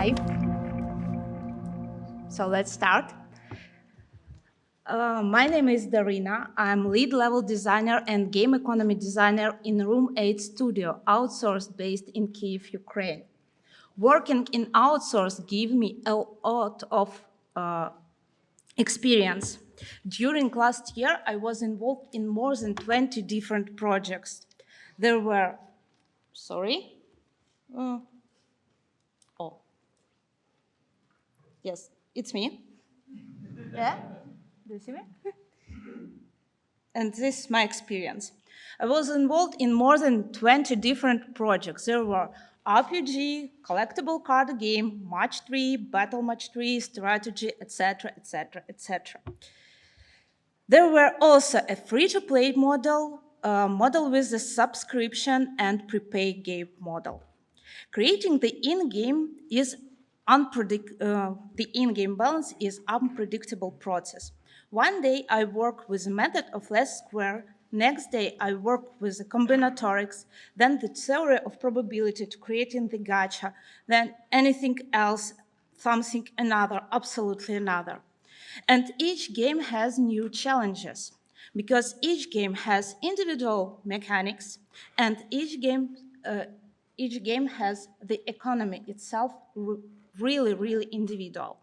live. So let's start. My name is Daryna. I'm lead level designer and game economy designer in Room 8 Studio, outsourced based in Kyiv, Ukraine. Working in outsource gave me a lot of experience. During last year, I was involved in more than 20 different projects. There were, yes, it's me. Yeah, do you see me? And this is my experience. I was involved in more than 20 different projects. There were RPG, collectible card game, match 3, battle match 3, strategy, etc., etc., etc. There were also a free-to-play model, model with a subscription and prepaid game model. Creating the in-game balance is unpredictable process. One day I work with a method of less square, next day I work with the combinatorics, then the theory of probability to creating the gacha, then anything else, something another, absolutely another. And each game has new challenges because each game has individual mechanics and each game has the economy itself really individual.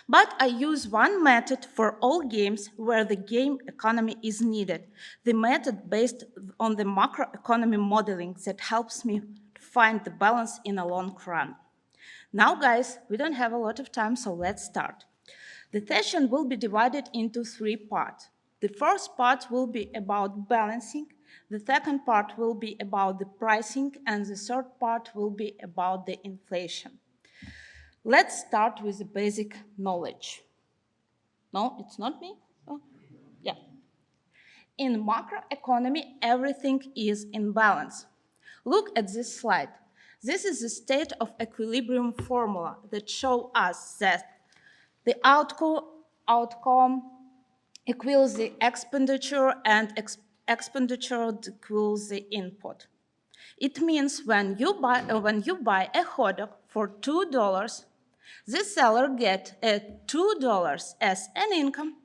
But I use one method for all games where the game economy is needed, the method based on the macroeconomy modeling that helps me find the balance in a long run. Now, guys, we don't have a lot of time, so let's start. The session will be divided into 3 parts. The first part will be about balancing, the second part will be about the pricing, and the third part will be about the inflation. Let's start with the basic knowledge. No, it's not me? Oh, yeah. In macroeconomy, everything is in balance. Look at this slide. This is the state of equilibrium formula that shows us that the outcome equals the expenditure and expenditure equals the input. It means when you buy a hot dog for $2, the seller gets $2 as an income.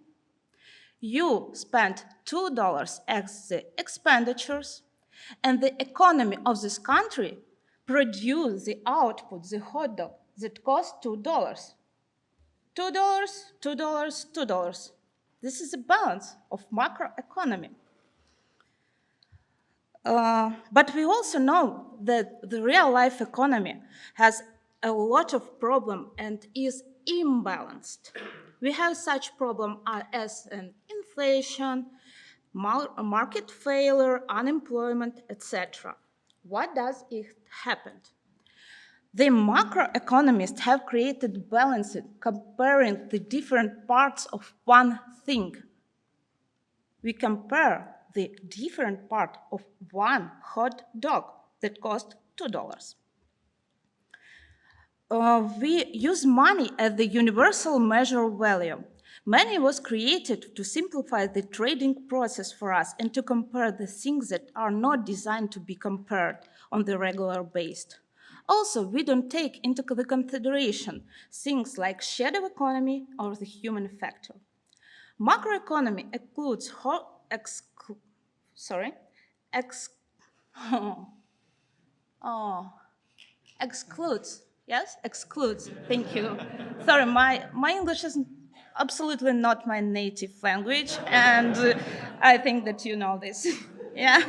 You spend $2 as the expenditures, and the economy of this country produces the output, the hot dog, that costs $2. $2, $2, $2. This is the balance of macroeconomy. But we also know that the real-life economy has a lot of problems and is imbalanced. We have such problems as an inflation, market failure, unemployment, etc. What does it happen? The macroeconomists have created balances comparing the different parts of one thing. We compare the different part of one hot dog that costs $2. We use money as the universal measure of value. Money was created to simplify the trading process for us and to compare the things that are not designed to be compared on the regular basis. Also, we don't take into consideration things like shadow economy or the human factor. Macroeconomy excludes excludes, thank you. Sorry, my English is absolutely not my native language, and I think that you know this, yeah.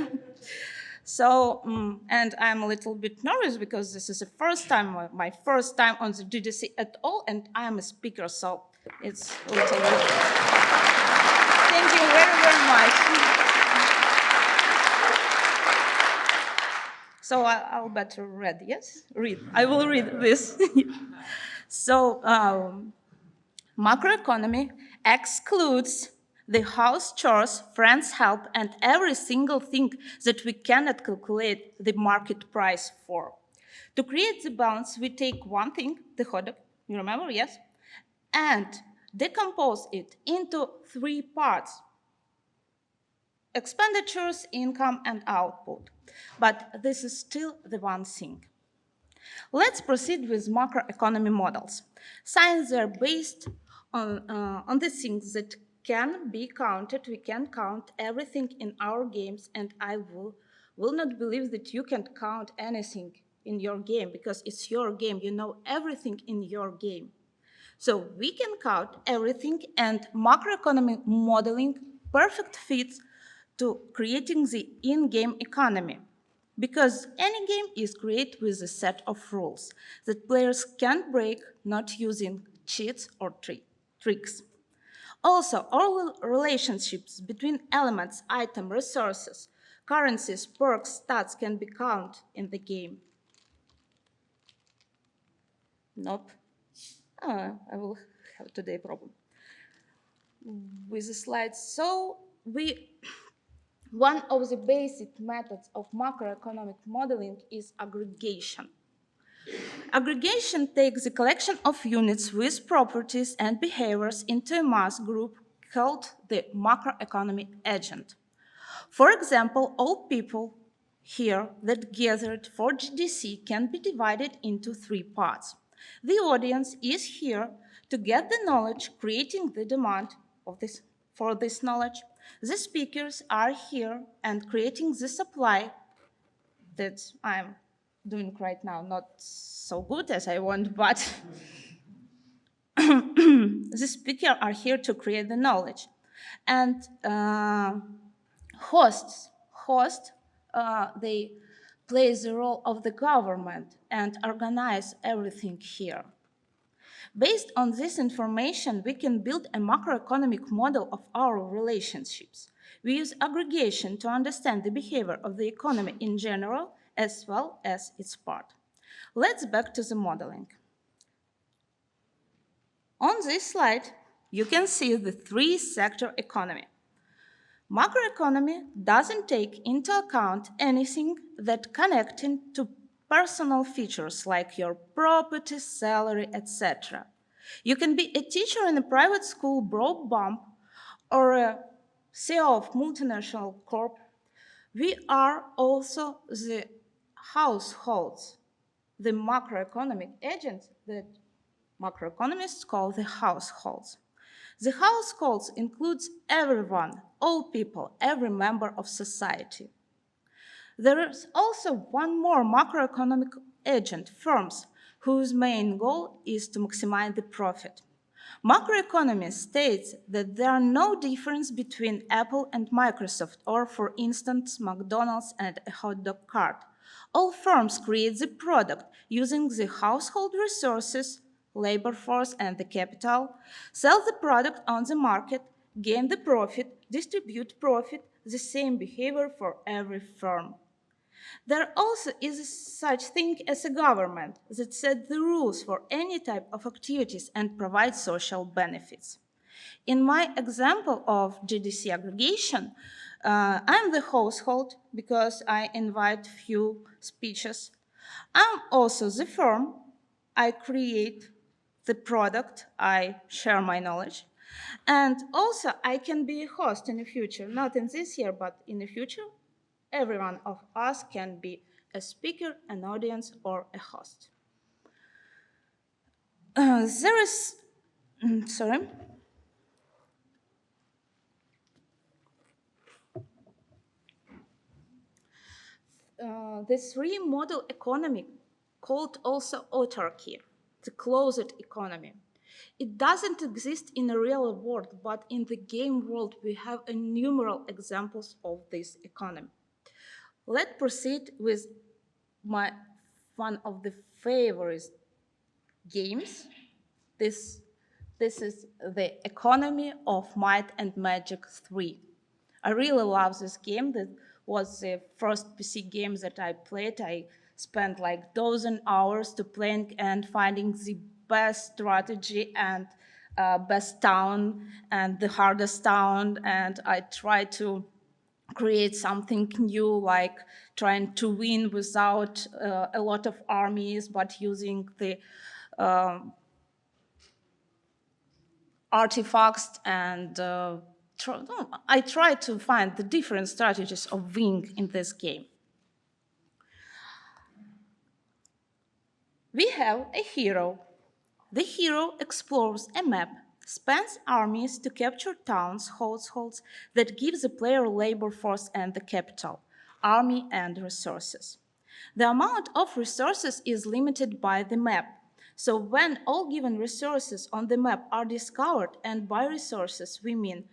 So, and I'm a little bit nervous because this is the first time, my first time on the GDC at all, and I'm a speaker, so it's a little bit. Thank you very much. So I'll better read, yes? Read. I will read this. So macroeconomy excludes the house chores, friends' help, and every single thing that we cannot calculate the market price for. To create the balance, we take one thing, the hot dog, you remember, yes? And decompose it into 3 parts: expenditures, income, and output. But this is still the one thing. Let's proceed with macroeconomy models. Science are based on the things that can be counted. We can count everything in our games, and I will not believe that you can count anything in your game because it's your game. You know everything in your game. So we can count everything, and macroeconomic modeling perfect fits to creating the in-game economy. Because any game is created with a set of rules that players can't break not using cheats or tricks. Also, all relationships between elements, items, resources, currencies, perks, stats can be counted in the game. Nope. I will have today problem with the slides. So one of the basic methods of macroeconomic modeling is aggregation. Aggregation takes the collection of units with properties and behaviors into a mass group called the macroeconomic agent. For example, all people here that gathered for GDC can be divided into three parts. The audience is here to get the knowledge, creating the demand for this knowledge. The speakers are here and creating the supply that I'm doing right now. Not so good as I want, but the speakers are here to create the knowledge. And hosts, they play the role of the government and organize everything here. Based on this information, we can build a macroeconomic model of our relationships. We use aggregation to understand the behavior of the economy in general as well as its part. Let's back to the modeling. On this slide, you can see the three-sector economy. Macroeconomy doesn't take into account anything that connecting to personal features like your property, salary, etc. You can be a teacher in a private school broke bump or a CEO of multinational corp. We are also the households, the macroeconomic agents that macroeconomists call the households. The households includes everyone, all people, every member of society. There is also one more macroeconomic agent, firms, whose main goal is to maximize the profit. Macroeconomy states that there are no difference between Apple and Microsoft, or for instance, McDonald's and a hot dog cart. All firms create the product using the household resources, labor force, and the capital, sell the product on the market, gain the profit, distribute profit, the same behavior for every firm. There also is such thing as a government that sets the rules for any type of activities and provides social benefits. In my example of GDC aggregation, I'm the household because I invite few speeches. I'm also the firm. I create the product. I share my knowledge. And also I can be a host in the future, not in this year, but in the future. Every one of us can be a speaker, an audience, or a host. There is, sorry. The three-model economy, called also autarky, the closed economy. It doesn't exist in the real world, but in the game world, we have innumerable examples of this economy. Let's proceed with one of the favorite games. This is the Economy of Might and Magic 3. I really love this game. That was the first PC game that I played. I spent like dozen hours to playing and finding the best strategy and best town and the hardest town. And I tried to create something new, like trying to win without a lot of armies, but using the artifacts and I try to find the different strategies of winning in this game. We have a hero. The hero explores a map, spends armies to capture towns, households that give the player labor force and the capital, army and resources. The amount of resources is limited by the map. So when all given resources on the map are discovered, and by resources we mean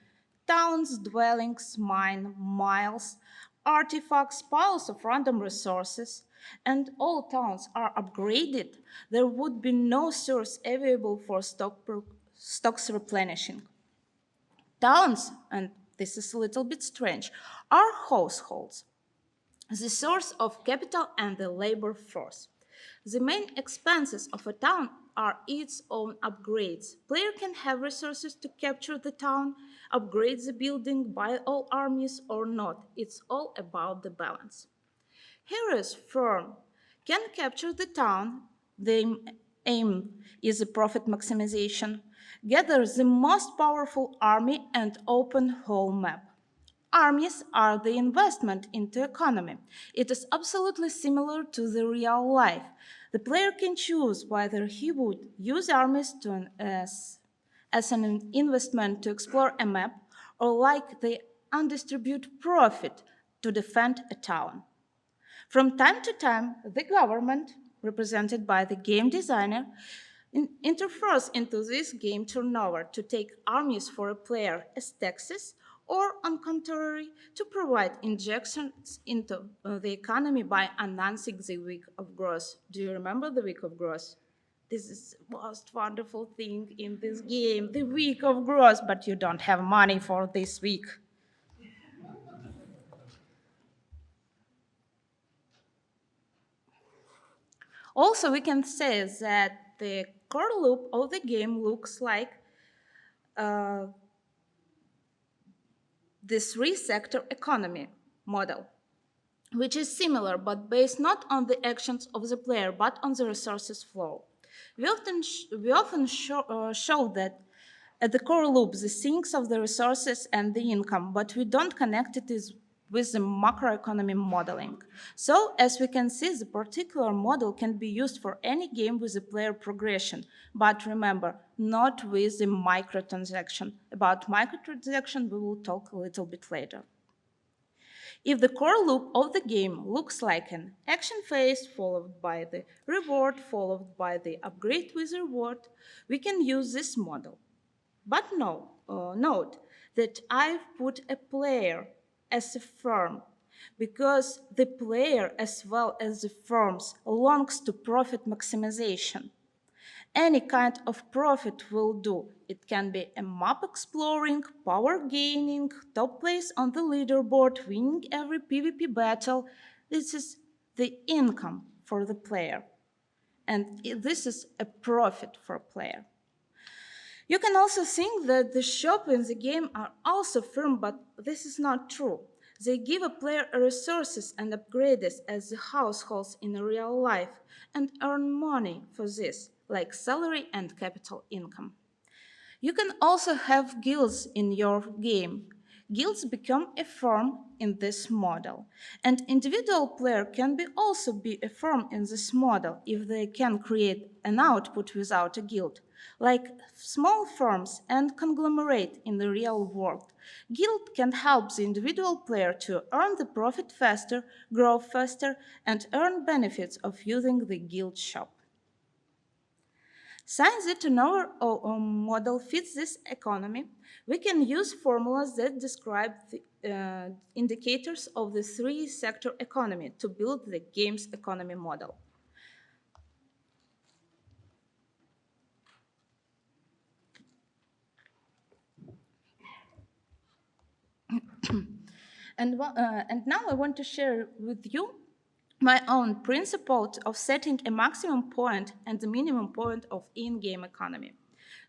towns, dwellings, mine, miles, artifacts, piles of random resources, and all towns are upgraded, there would be no source available for stocks replenishing. Towns, and this is a little bit strange, are households, the source of capital and the labor force. The main expenses of a town are its own upgrades. Player can have resources to capture the town, upgrade the building, buy all armies or not. It's all about the balance. Heroes firm can capture the town. The aim is a profit maximization. Gather the most powerful army and open whole map. Armies are the investment into economy. It is absolutely similar to the real life. The player can choose whether he would use armies as an investment to explore a map or like the undistributed profit to defend a town. From time to time, the government, represented by the game designer, interferes into this game turnover to take armies for a player as taxes or, on contrary, to provide injections into the economy by announcing the week of growth. Do you remember the week of growth? This is the most wonderful thing in this game, the week of growth, but you don't have money for this week. Also, we can say that the core loop of the game looks like uh, this three-sector economy model, which is similar but based not on the actions of the player but on the resources flow. We often show that at the core loop the sinks of the resources and the income, but we don't connect it with the macroeconomy modeling. So, as we can see, the particular model can be used for any game with a player progression, but remember, not with the microtransaction. About microtransaction, we will talk a little bit later. If the core loop of the game looks like an action phase followed by the reward followed by the upgrade with reward, we can use this model. But no, note that I've put a player as a firm because the player as well as the firms longs to profit maximization. Any kind of profit will do. It can be a map exploring, power gaining, top place on the leaderboard, winning every PvP battle. This is the income for the player. And this is a profit for player. You can also think that the shops in the game are also firm, but this is not true. They give a player resources and upgrades as the households in real life and earn money for this, like salary and capital income. You can also have guilds in your game. Guilds become a firm in this model. And individual player can also be a firm in this model if they can create an output without a guild, like small firms and conglomerate in the real world. Guild can help the individual player to earn the profit faster, grow faster, and earn benefits of using the guild shop. Since the turnover model fits this economy, we can use formulas that describe the indicators of the three-sector economy to build the game's economy model. And now I want to share with you my own principle of setting a maximum point and the minimum point of in-game economy.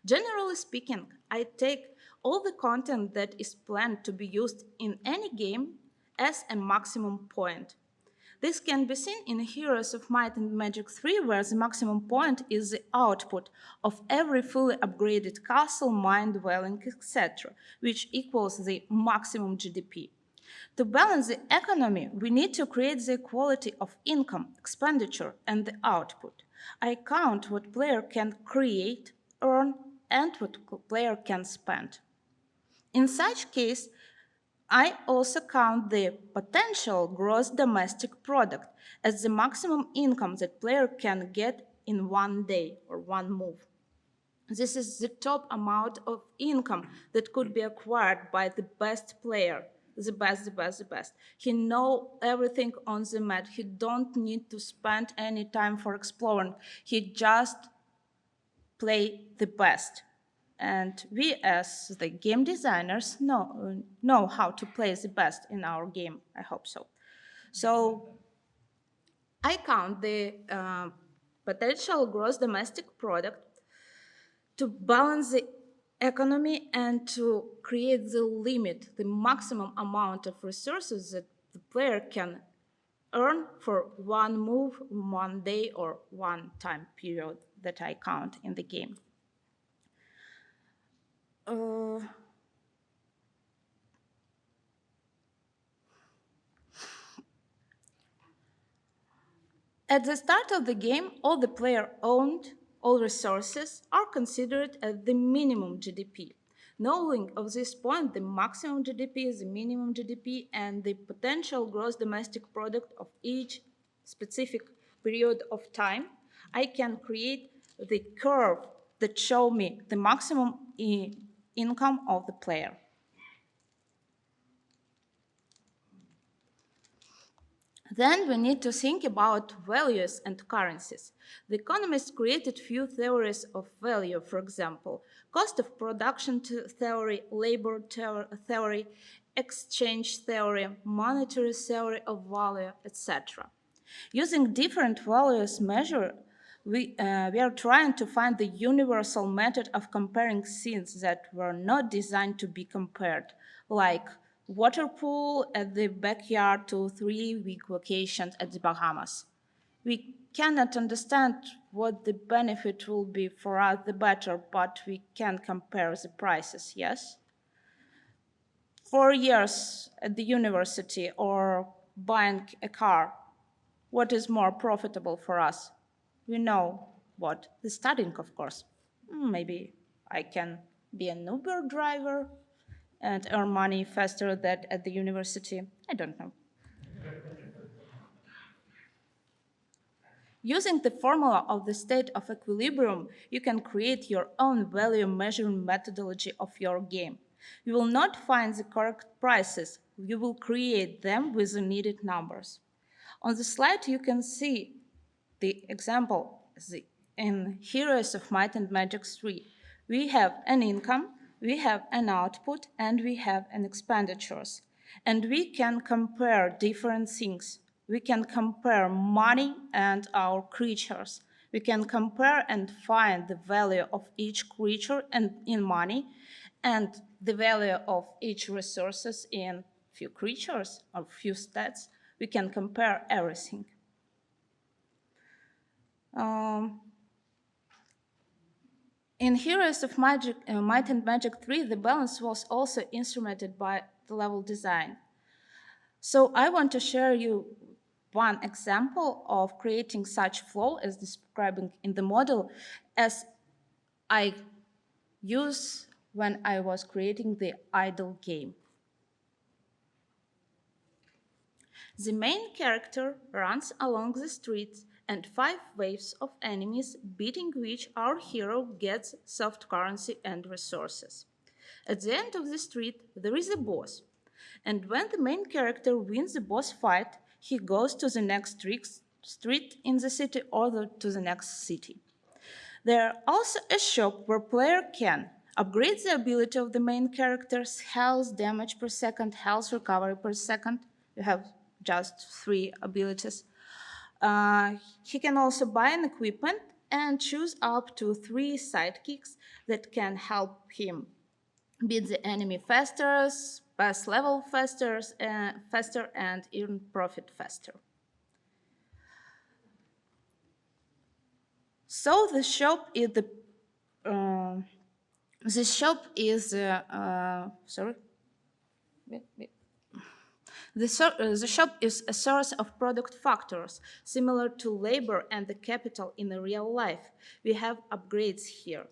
Generally speaking, I take all the content that is planned to be used in any game as a maximum point. This can be seen in Heroes of Might and Magic 3, where the maximum point is the output of every fully upgraded castle, mine, dwelling, etc., which equals the maximum GDP. To balance the economy, we need to create the equality of income, expenditure, and the output. I count what player can create, earn, and what player can spend. In such case, I also count the potential gross domestic product as the maximum income that player can get in one day or one move. This is the top amount of income that could be acquired by the best player, the best, the best, the best. He know everything on the map. He don't need to spend any time for exploring. He just play the best. And we as the game designers know how to play the best in our game. I hope so. So I count the potential gross domestic product to balance the economy and to create the limit, the maximum amount of resources that the player can earn for one move, one day, or one time period that I count in the game. At the start of the game, all the player-owned, all resources are considered at the minimum GDP. Knowing of this point, the maximum GDP is the minimum GDP and the potential gross domestic product of each specific period of time, I can create the curve that show me the maximum income of the player. Then we need to think about values and currencies. The economists created few theories of value, for example, cost of production theory, labor theory, exchange theory, monetary theory of value, etc. Using different values measure, we are trying to find the universal method of comparing things that were not designed to be compared, like water pool at the backyard to 3-week vacation at the Bahamas. We cannot understand what the benefit will be for us the better, but we can compare the prices, yes? 4 years at the university or buying a car, what is more profitable for us? We know what? The studying, of course. Maybe I can be an Uber driver and earn money faster than at the university. I don't know. Using the formula of the state of equilibrium, you can create your own value measuring methodology of your game. You will not find the correct prices. You will create them with the needed numbers. On the slide, you can see the example in Heroes of Might and Magic 3. We have an income, we have an output, and we have an expenditures. And we can compare different things. We can compare money and our creatures. We can compare and find the value of each creature and in money and the value of each resources in few creatures or few stats. We can compare everything. In Heroes of Might and Magic 3, the balance was also instrumented by the level design. So I want to share you one example of creating such flow as describing in the model as I use when I was creating the idle game. The main character runs along the streets and 5 waves of enemies, beating which our hero gets soft currency and resources. At the end of the street, there is a boss, and when the main character wins the boss fight, he goes to the next street in the city or to the next city. There is also a shop where player can upgrade the ability of the main character's health, damage per second, health recovery per second. You have just 3 abilities. He can also buy an equipment and choose up to 3 sidekicks that can help him beat the enemy faster, pass level faster, and earn profit faster. So the shop is The shop is a source of product factors, similar to labor and the capital in the real life. We have upgrades here.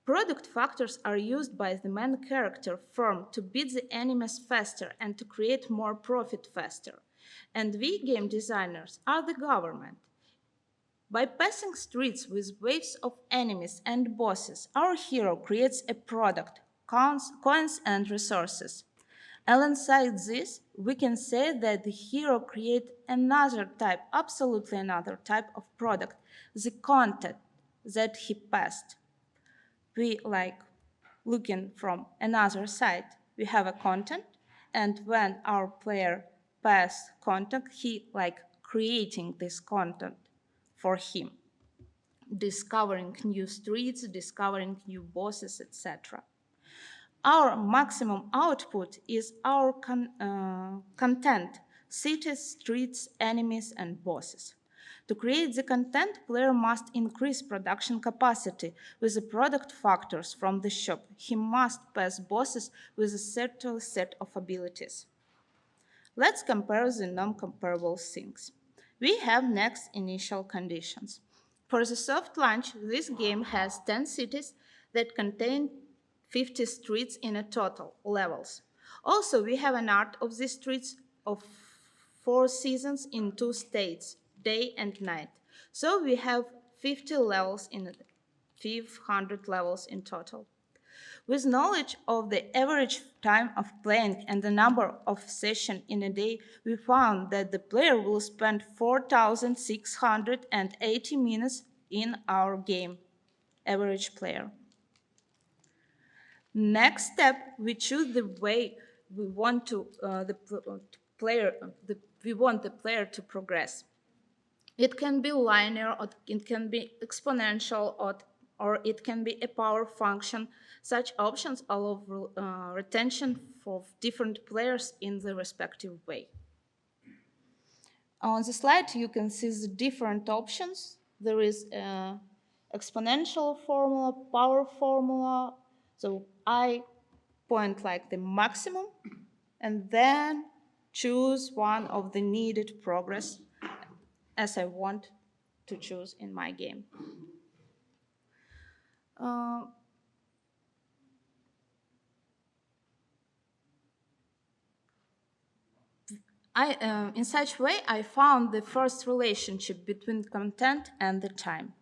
Product factors are used by the main character firm to beat the enemies faster and to create more profit faster. And we game designers are the government. By passing streets with waves of enemies and bosses, our hero creates a product, coins and resources. Alongside this, we can say that the hero creates another type, absolutely another type of product, the content that he passed. We like looking from another side. We have a content, and when our player pass content, he like creating this content for him, discovering new streets, discovering new bosses, etc. Our maximum output is our content, cities, streets, enemies, and bosses. To create the content, player must increase production capacity with the product factors from the shop. He must pass bosses with a certain set of abilities. Let's compare the non-comparable things. We have next initial conditions. For the soft launch, this game has 10 cities that contain 50 streets in a total levels. Also, we have an art of these streets of 4 seasons in 2 states, day and night. So we have 50 levels in 500 levels in total. With knowledge of the average time of playing and the number of sessions in a day, we found that the player will spend 4,680 minutes in our game, average player. Next step, we choose the way we want we want the player to progress. It can be linear, or it can be exponential, or it can be a power function. Such options allow retention for different players in the respective way. On the slide, you can see the different options. There is an exponential formula, power formula. So I point like the maximum and then choose one of the needed progress as I want to choose in my game. Uh, in such way, I found the first relationship between content and the time.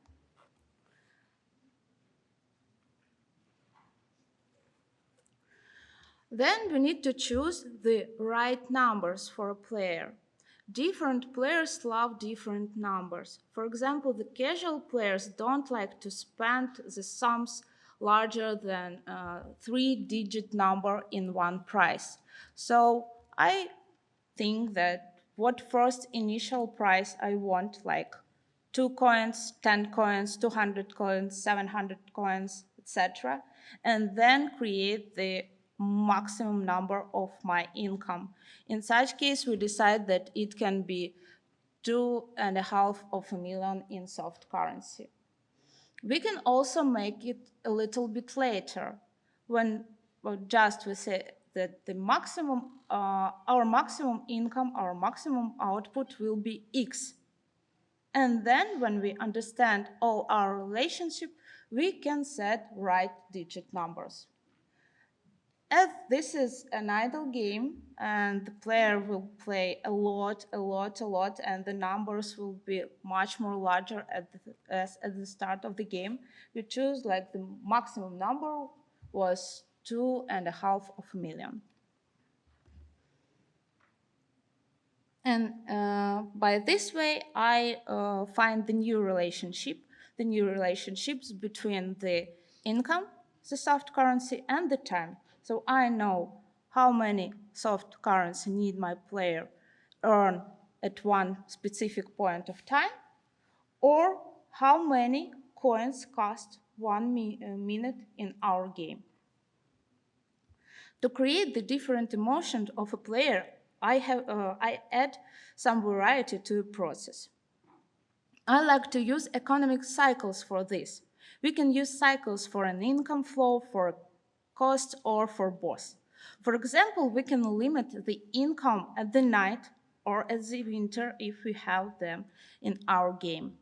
Then we need to choose the right numbers for a player. Different players love different numbers. For example, the casual players don't like to spend the sums larger than a 3-digit number in one price. So I think that what first initial price I want, like 2 coins, 10 coins, 200 coins, 700 coins, etc., and then create the maximum number of my income. In such case, we decide that it can be 2.5 million in soft currency. We can also make it a little bit later when just we say that the maximum, our maximum income, our maximum output will be X. And then when we understand all our relationship, we can set right digit numbers. As this is an idle game and the player will play a lot, and the numbers will be much more larger as at the start of the game, we choose like the maximum number was 2.5 million. And by this way, I find the new relationships between the income, the soft currency, and the time. So I know how many soft currency need my player earn at one specific point of time, or how many coins cost 1 minute in our game. To create the different emotions of a player, I add some variety to the process. I like to use economic cycles for this. We can use cycles for an income flow, for cost, or for both. For example, we can limit the income at the night or at the winter if we have them in our game.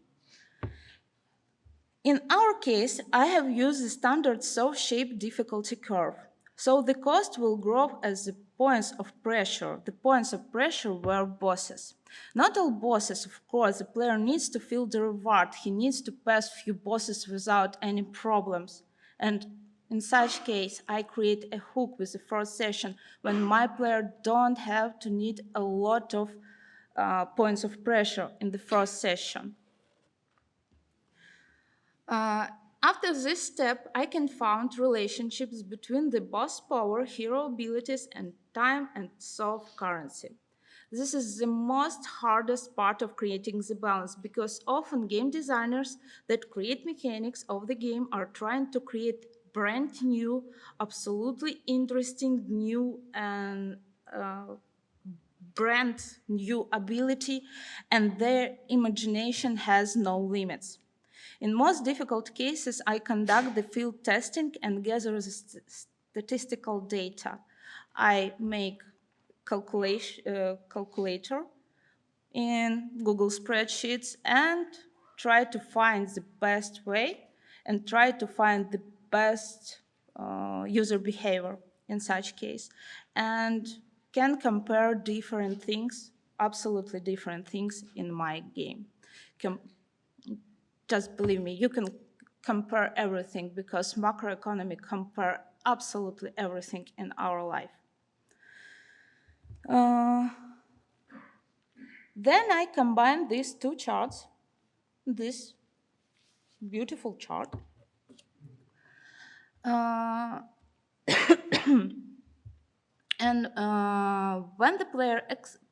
In our case, I have used the standard saw-shaped difficulty curve. So the cost will grow as the points of pressure. The points of pressure were bosses. Not all bosses, of course. The player needs to feel the reward. He needs to pass few bosses without any problems. And in such case, I create a hook with the first session when my player don't have to need a lot of points of pressure in the first session. Uh, After this step, I can find relationships between the boss power, hero abilities, and time and soft currency. This is the most hardest part of creating the balance because often game designers that create mechanics of the game are trying to create brand new, absolutely interesting new and brand new ability, and their imagination has no limits. In most difficult cases, I conduct the field testing and gather the statistical data. I make calculator in Google spreadsheets and try to find the best way and try to find the best user behavior in such case, and can compare different things, absolutely different things in my game. Just believe me, you can compare everything because macroeconomics compare absolutely everything in our life. Uh, then I combine these two charts, this beautiful chart. Uh, And when the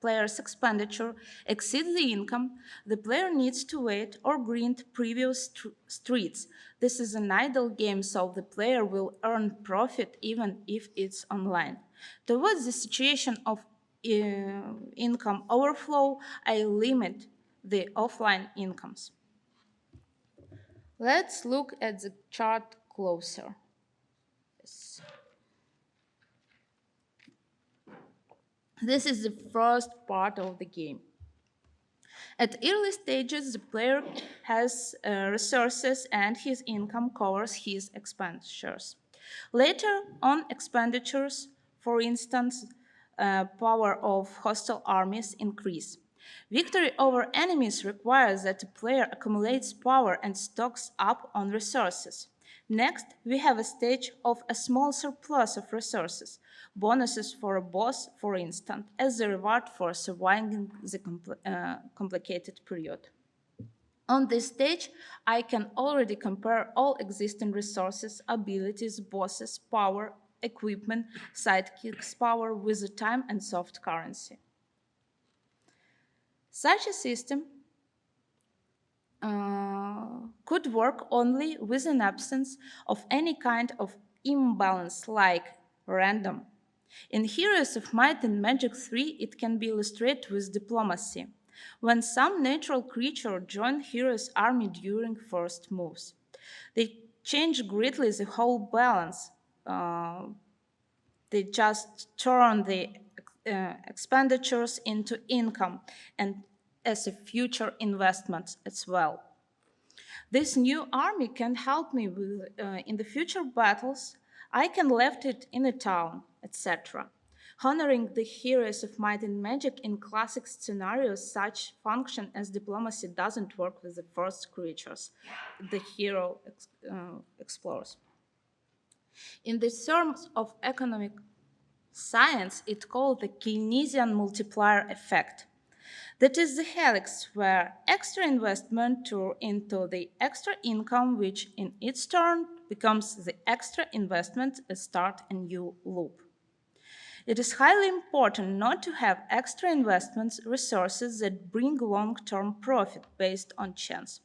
player's expenditure exceeds the income, the player needs to wait or grind previous streets. This is an idle game, so the player will earn profit even if it's online. Towards the situation of income overflow, I limit the offline incomes. Let's look at the chart closer. Yes. This is the first part of the game. At early stages, the player has resources and his income covers his expenditures. Later on, expenditures, for instance, power of hostile armies increase. Victory over enemies requires that the player accumulates power and stocks up on resources. Next, we have a stage of a small surplus of resources, bonuses for a boss, for instance, as a reward for surviving the complicated period. On this stage, I can already compare all existing resources, abilities, bosses, power, equipment, sidekicks power with the time and soft currency. Such a system could work only with an absence of any kind of imbalance like random. In Heroes of Might and Magic 3, it can be illustrated with diplomacy, when some natural creature join Heroes' army during first moves. They change greatly the whole balance. They just turn the expenditures into income and as a future investment as well. This new army can help me with, in the future battles. I can left it in a town, etc. Honoring the heroes of might and magic in classic scenarios, such function as diplomacy doesn't work with the first creatures the hero explores. In the terms of economic science, it's called the Keynesian multiplier effect. That is the helix where extra investment turns into the extra income, which in its turn becomes the extra investment and start a new loop. It is highly important not to have extra investments resources that bring long-term profit based on chance.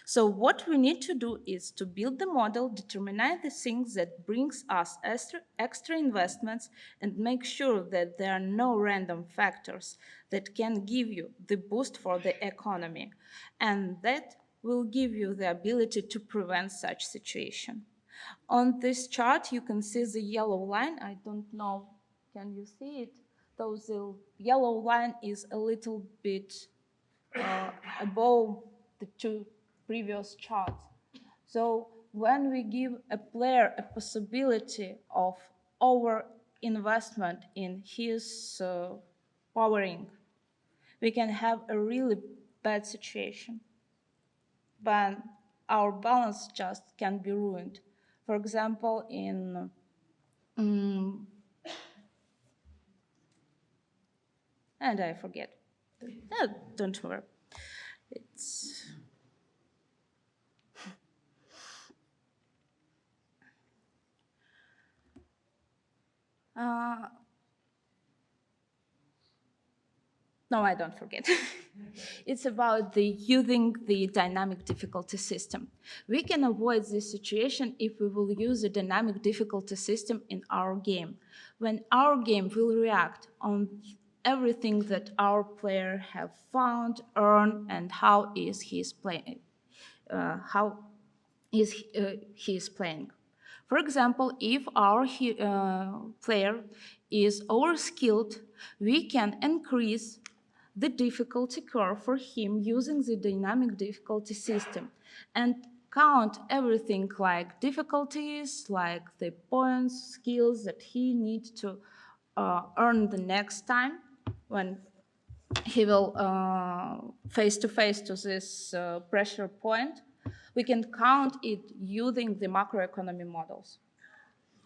So what we need to do is to build the model, determine the things that brings us extra investments, and make sure that there are no random factors that can give you the boost for the economy. And that will give you the ability to prevent such situation. On this chart, you can see the yellow line. I don't know Can you see it? So the yellow line is a little bit above the two previous charts. So when we give a player a possibility of over investment in his powering, we can have a really bad situation. But our balance just can be ruined. For example, in and I forget. No, don't worry. It's uh, no, I don't forget. It's about using the dynamic difficulty system. We can avoid this situation if we will use a dynamic difficulty system in our game. When our game will react on everything that our player have found, earned, and how is he playing, how he is playing. For example, if our player is overskilled, we can increase the difficulty curve for him using the dynamic difficulty system and count everything like difficulties, like the points, skills that he needs to earn the next time when he will face to face to this pressure point. We can count it using the macroeconomy models.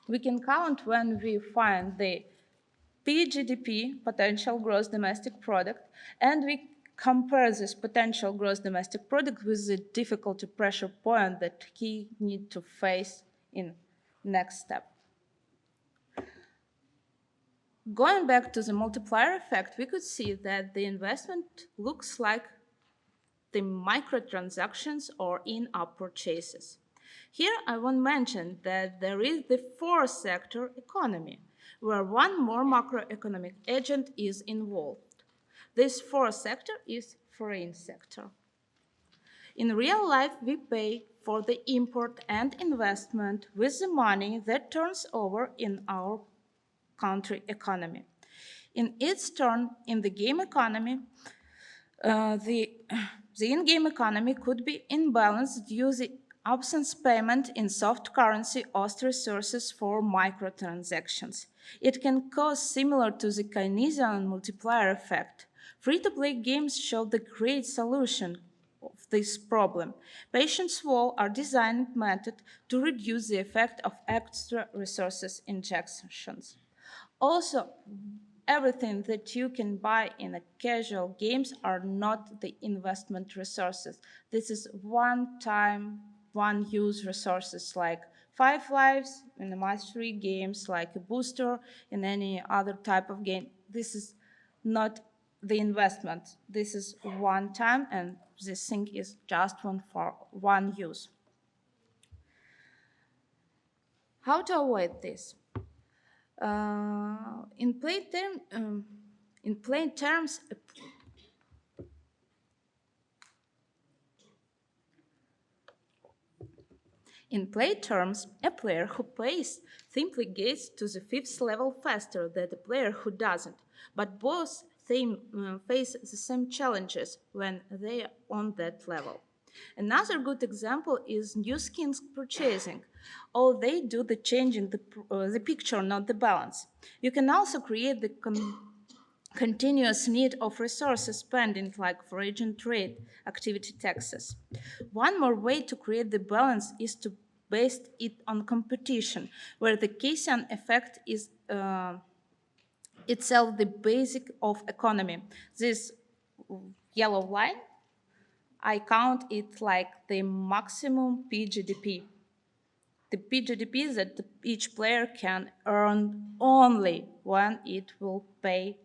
We can count when we find the PGDP, potential gross domestic product, and we compare this potential gross domestic product with the difficulty pressure point that he need to face in next step. Going back to the multiplier effect, we could see that the investment looks like the microtransactions or in-app purchases. Here I want to mention that there is the fourth sector economy, where one more macroeconomic agent is involved. This fourth sector is foreign sector. In real life, we pay for the import and investment with the money that turns over in our country economy. In its turn, in the game economy, the in-game economy could be imbalanced due to the absence payment in soft currency or resources for microtransactions. It can cause similar to the Keynesian multiplier effect. Free-to-play games show the great solution of this problem. Patience wall are designed method to reduce the effect of extra resources injections. Also, everything that you can buy in a casual games are not the investment resources. This is one-time, one-use resources like 5 lives in the mastery games, like a booster in any other type of game. This is not the investment. This is one time, and this thing is just one for one use. How to avoid this? In plain terms, a player who plays simply gets to the fifth level faster than the player who doesn't, but both face the same challenges when they are on that level. Another good example is new skins purchasing. All they do the changing the picture, not the balance. You can also create the continuous need of resources spending like for agent trade activity taxes. One more way to create the balance is to base it on competition, where the Keynesian effect is itself the basic of economy. This yellow line, I count it like the maximum PGDP. The PGDP that each player can earn only when it will pay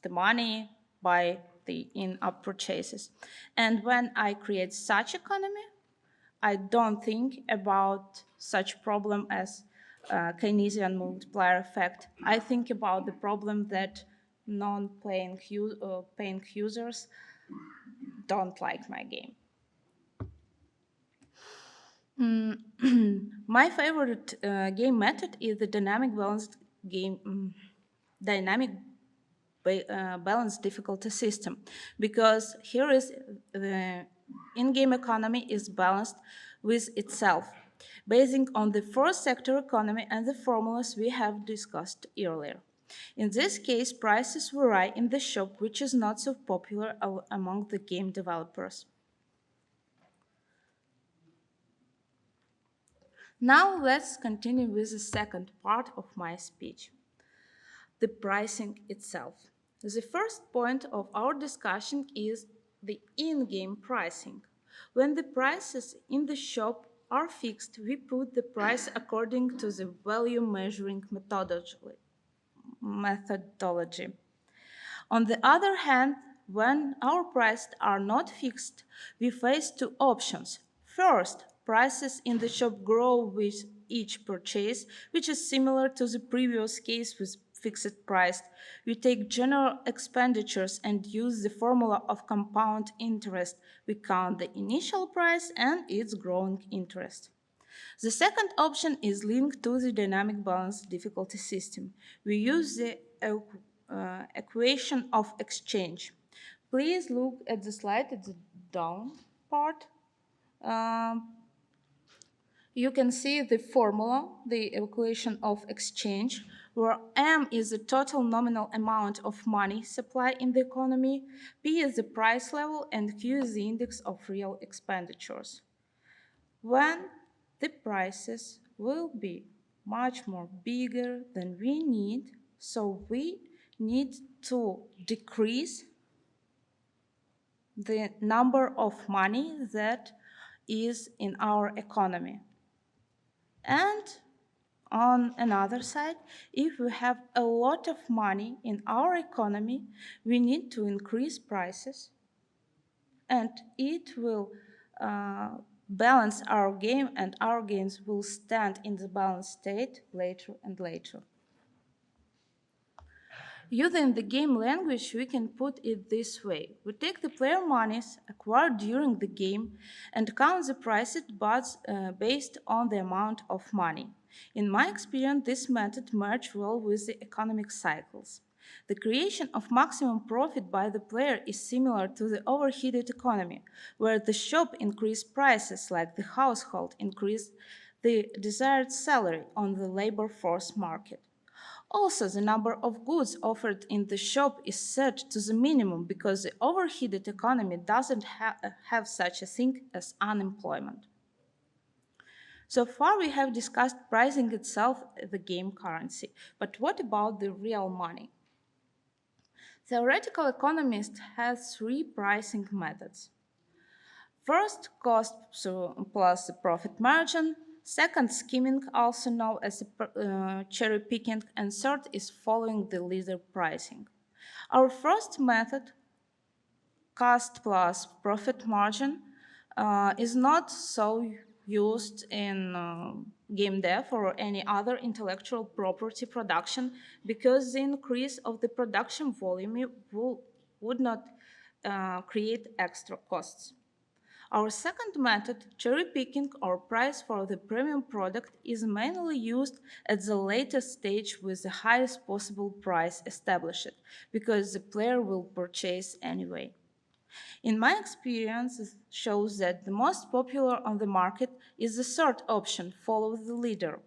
the money by the in-app purchases. And when I create such economy, I don't think about such problem as Keynesian multiplier effect. I think about the problem that non-paying paying users don't like my game. My favorite game method is the dynamic balanced game dynamic balanced difficulty system, because here is the in-game economy is balanced with itself, basing on the first sector economy and the formulas we have discussed earlier. In this case, prices vary in the shop, which is not so popular among the game developers. Now let's continue with the second part of my speech, the pricing itself. The first point of our discussion is the in-game pricing. When the prices in the shop are fixed, we put the price according to the value measuring methodology. On the other hand, when our prices are not fixed, we face two options. First, prices in the shop grow with each purchase, which is similar to the previous case with fixed price. We take general expenditures and use the formula of compound interest. We count the initial price and its growing interest. The second option is linked to the dynamic balance difficulty system. We use the equation of exchange. Please look at the slide at the down part. Um, you can see the formula, the equation of exchange, where M is the total nominal amount of money supply in the economy, P is the price level, and Q is the index of real expenditures. When the prices will be much more bigger than we need, so we need to decrease the number of money that is in our economy. And on another side, if we have a lot of money in our economy, we need to increase prices, and it will balance our game, and our games will stand in the balanced state later and later. Using the game language, we can put it this way. We take the player monies acquired during the game and count the prices based on the amount of money. In my experience, this method merges well with the economic cycles. The creation of maximum profit by the player is similar to the overheated economy, where the shop increased prices like the household increased the desired salary on the labor force market. Also, the number of goods offered in the shop is set to the minimum because the overheated economy doesn't have such a thing as unemployment. So far, we have discussed pricing itself, the game currency. But what about the real money? Theoretical economist has three pricing methods. First, cost plus the profit margin. Second, skimming, also known as cherry picking. And third is following the leader pricing. Our first method, cost plus profit margin, is not so used in game dev or any other intellectual property production because the increase of the production volume would not create extra costs. Our second method, cherry picking or price for the premium product, is mainly used at the latest stage with the highest possible price established because the player will purchase anyway. In my experience, it shows that the most popular on the market is the third option, follow the leader.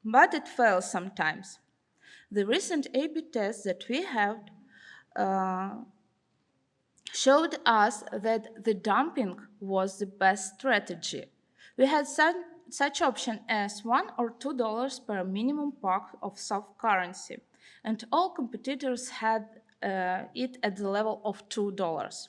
But it fails sometimes. The recent A/B test that we have uh, showed us that the dumping was the best strategy. We had such option as $1 or $2 per minimum pack of soft currency, and all competitors had it at the level of $2.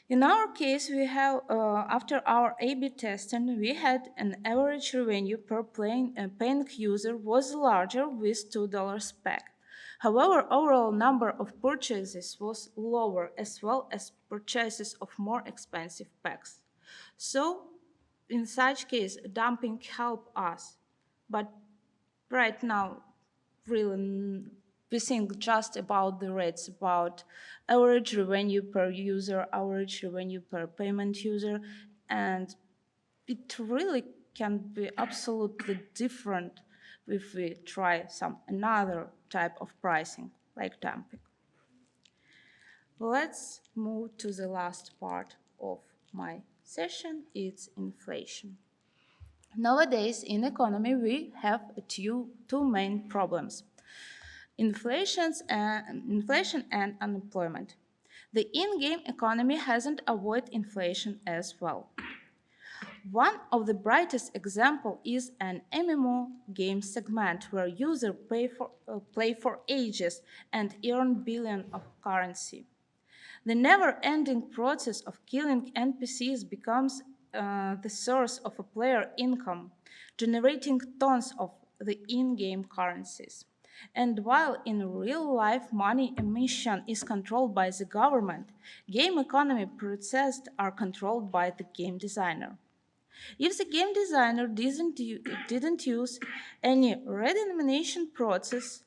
In our case, we have, after our A/B testing, we had an average revenue per paying user was larger with $2 pack. However, overall number of purchases was lower as well as purchases of more expensive packs. So, in such case, dumping helped us. But right now, really, we think just about the rates, about average revenue per user, average revenue per payment user, and it really can be absolutely different if we try some another type of pricing like dumping. Let's move to the last part of my session, it's inflation. Nowadays in economy we have two main problems. Inflation and unemployment. The in-game economy hasn't avoided inflation as well. One of the brightest examples is an MMO game segment where users play for ages and earn billions of currency. The never-ending process of killing NPCs becomes the source of a player income, generating tons of the in-game currencies. And while in real life money emission is controlled by the government, game economy processes are controlled by the game designer. If the game designer didn't use any redenomination process,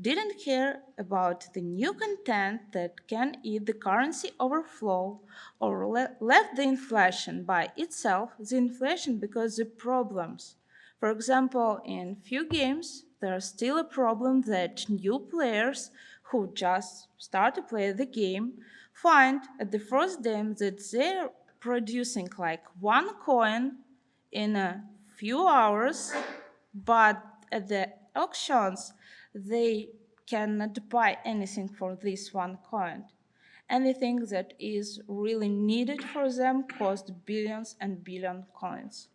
didn't care about the new content that can eat the currency overflow, or left the inflation by itself, the inflation because the problems. For example, in few games, there's still a problem that new players who just start to play the game find at the first game that they're producing like 1 coin in a few hours, but at the auctions they cannot buy anything for this 1 coin. Anything that is really needed for them cost billions and billion coins.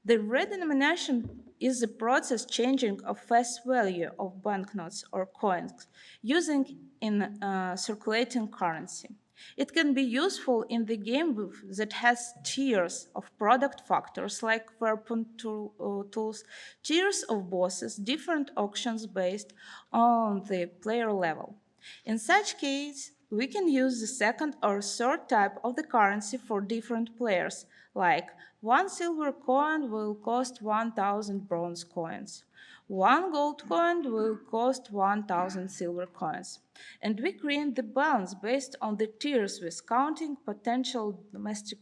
The redenomination is the process changing of face value of banknotes or coins using in circulating currency. It can be useful in the game that has tiers of product factors like weapon tools, tiers of bosses, different auctions based on the player level. In such case, we can use the second or third type of the currency for different players, like one silver coin will cost 1,000 bronze coins. One gold coin will cost 1,000 silver coins. And we create the balance based on the tiers with counting potential domestic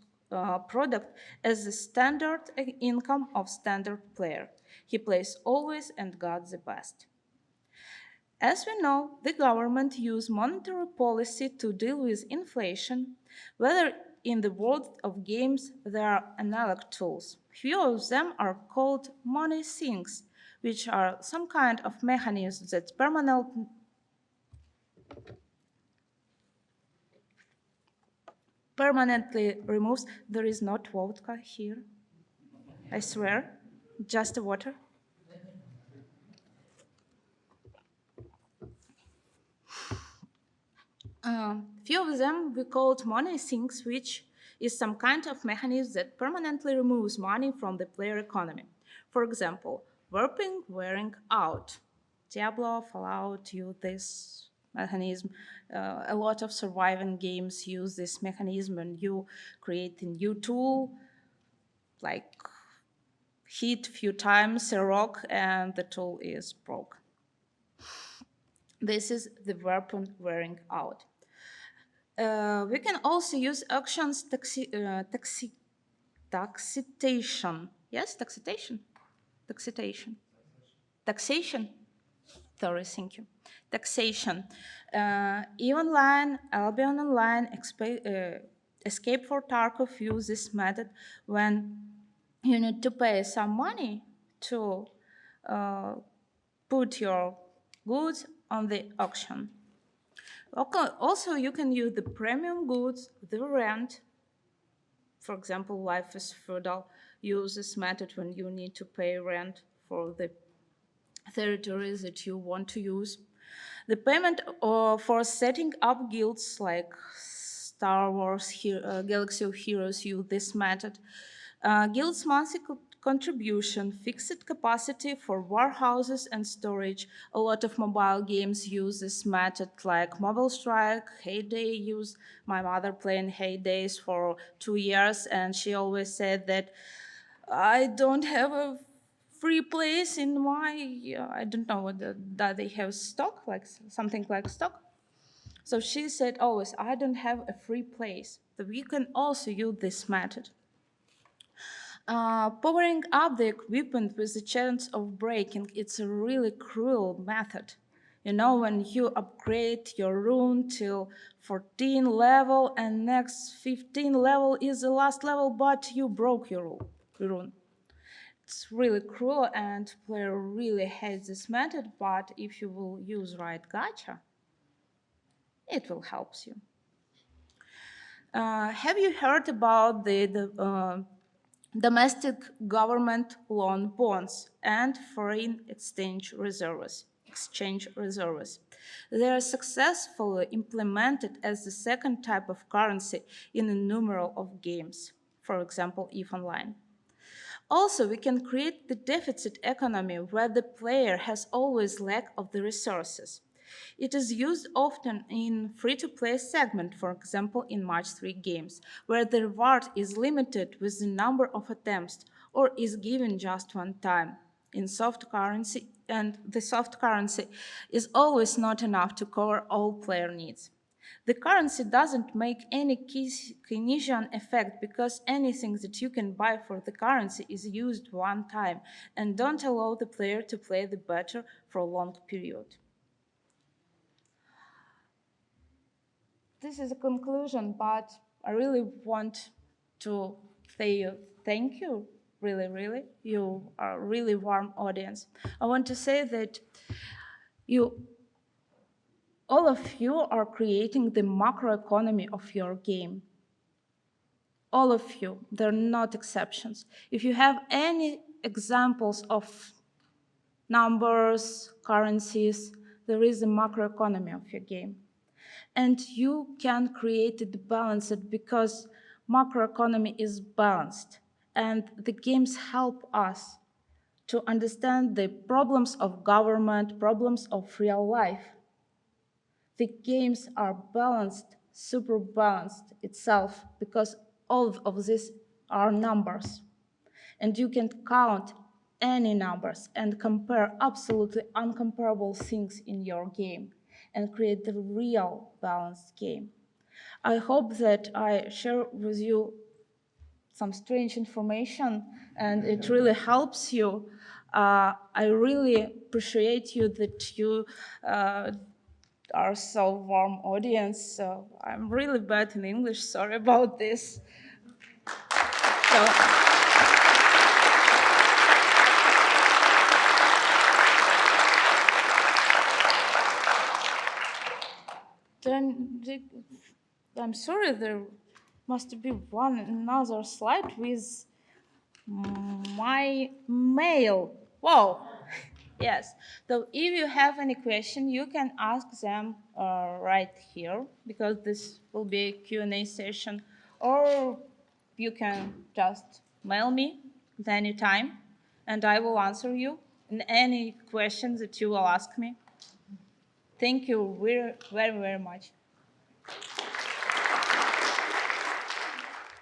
product as the standard income of standard player. He plays always and got the best. As we know, the government uses monetary policy to deal with inflation. Whether in the world of games there are analog tools. Few of them are called money sinks, which are some kind of mechanisms that permanently removes. There is not vodka here, I swear, just water. Few of them we called money sinks, which is some kind of mechanism that permanently removes money from the player economy. For example, warping wearing out. Diablo, Fallout use this mechanism. A lot of surviving games use this mechanism, and you create a new tool, like hit few times a rock and the tool is broke. This is the weapon wearing out. We can also use auctions taxation. Yes, taxation. Taxation. Taxation. Sorry, thank you. Taxation. EVE Online, Albion Online, Escape for Tarkov use this method when you need to pay some money to put your goods on the auction. Also, you can use the premium goods, the rent. For example, Life is Feudal uses this method when you need to pay rent for the territories that you want to use. The payment for setting up guilds like Star Wars Galaxy of Heroes use this method. Guilds monthly contribution, fixed capacity for warehouses and storage. A lot of mobile games use this method like Mobile Strike, Heyday use. My mother playing Heydays for 2 years and she always said that I don't have a free place in my, I don't know what that they have stock, like something like stock. So she said always, I don't have a free place. So we can also use this method. Powering up the equipment with the chance of breaking, it's a really cruel method. You know, when you upgrade your rune till 14 level and next 15 level is the last level, but you broke your rune. It's really cruel and player really hates this method, but if you will use right gacha, it will help you. Have you heard about the domestic government loan bonds and foreign exchange reserves? Exchange reserves. They are successfully implemented as the second type of currency in a number of games, for example, EVE Online. Also, we can create the deficit economy where the player has always lack of the resources. It is used often in free-to-play segment, for example, in match 3 games, where the reward is limited with the number of attempts or is given just one time. In soft currency, and the soft currency is always not enough to cover all player needs. The currency doesn't make any Keynesian effect because anything that you can buy for the currency is used one time and don't allow the player to play the better for a long period. This is a conclusion, but I really want to say you thank you, really, really. You are a really warm audience. I want to say that all of you are creating the macroeconomy of your game. All of you, they're not exceptions. If you have any examples of numbers, currencies, there is a macroeconomy of your game. And you can create it balanced because macroeconomy is balanced. And the games help us to understand the problems of government, problems of real life. The games are balanced, super balanced itself, because all of these are numbers. And you can count any numbers and compare absolutely uncomparable things in your game and create the real balanced game. I hope that I share with you some strange information and it really helps you. I really appreciate you that you are so warm audience. So I'm really bad in English. Sorry about this. So, then I'm sorry, there must be another slide with my mail. Whoa. Yes. So if you have any question, you can ask them right here because this will be a Q&A session, or you can just mail me at any time, and I will answer you in any questions that you will ask me. Thank you very, very, very much.